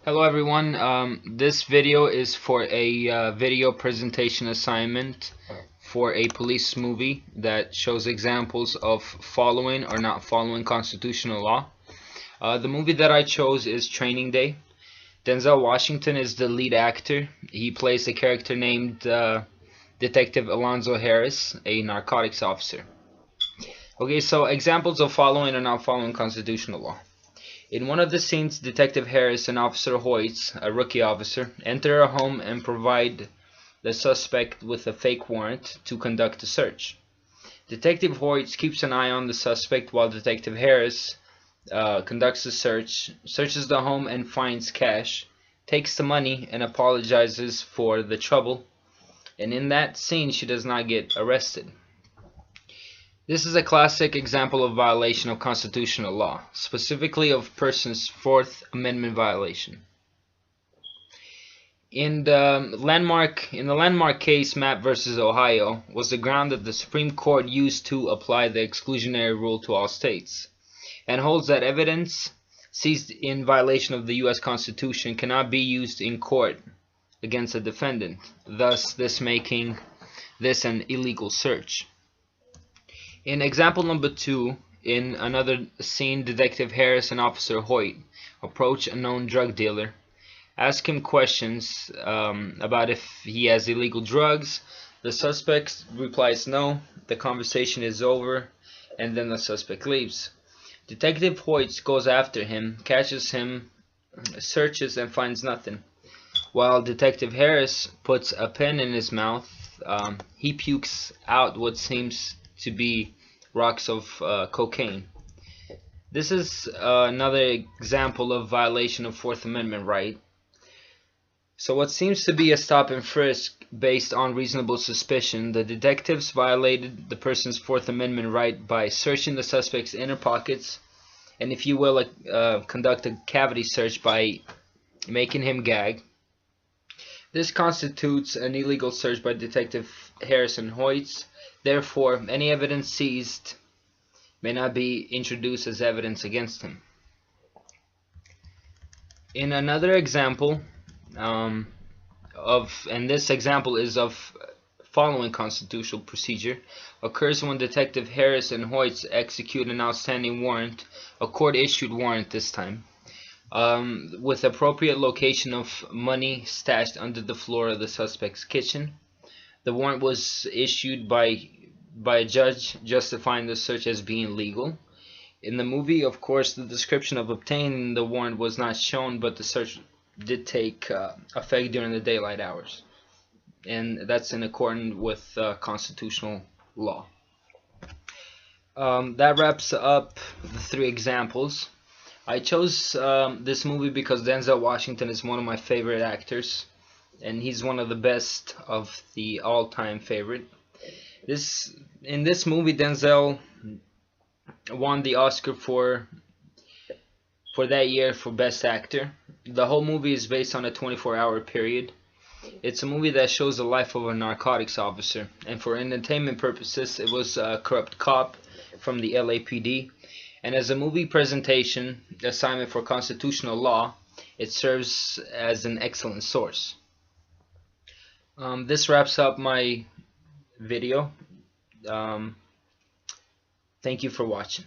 Hello everyone. This video is for a video presentation assignment for a police movie that shows examples of following or not following constitutional law. The movie that I chose is Training Day. Denzel Washington is the lead actor. He plays a character named Detective Alonzo Harris, a narcotics officer. Okay, so examples of following or not following constitutional law. In one of the scenes, Detective Harris and Officer Hoyts, a rookie officer, enter a home and provide the suspect with a fake warrant to conduct a search. Detective Hoyts keeps an eye on the suspect while Detective Harris conducts a search, searches the home and finds cash, takes the money and apologizes for the trouble, and in that scene she does not get arrested. This is a classic example of violation of constitutional law, specifically of person's Fourth Amendment violation. In the landmark case Mapp versus Ohio was the ground that the Supreme Court used to apply the exclusionary rule to all states, and holds that evidence seized in violation of the U.S. Constitution cannot be used in court against a defendant, thus this making this an illegal search. In example number 2, in another scene, Detective Harris and Officer Hoyt approach a known drug dealer, ask him questions about if he has illegal drugs. The suspect replies no, the conversation is over, and then the suspect leaves. Detective Hoyt goes after him, catches him, searches, and finds nothing. While Detective Harris puts a pen in his mouth, he pukes out what seems to be rocks of cocaine. This is another example of violation of Fourth Amendment right. So what seems to be a stop and frisk based on reasonable suspicion, the detectives violated the person's Fourth Amendment right by searching the suspect's inner pockets, and if you will, conduct a cavity search by making him gag. This constitutes an illegal search by Detective Harris and Hoyts. Therefore, any evidence seized may not be introduced as evidence against him. In another example, and this example is of following constitutional procedure, occurs when Detective Harris and Hoyts execute an outstanding warrant, a court-issued warrant this time, with appropriate location of money stashed under the floor of the suspect's kitchen. The warrant was issued by a judge justifying the search as being legal. In the movie, of course, the description of obtaining the warrant was not shown, but the search did take effect during the daylight hours, and that's in accordance with constitutional law. That wraps up the 3 examples. I chose this movie because Denzel Washington is one of my favorite actors, and he's one of the best of the all-time favorite. In this movie, Denzel won the Oscar for that year for Best Actor. The whole movie is based on a 24-hour period. It's a movie that shows the life of a narcotics officer, and for entertainment purposes, it was a corrupt cop from the LAPD. And as a movie presentation assignment for constitutional law, it serves as an excellent source. This wraps up my video. Thank you for watching.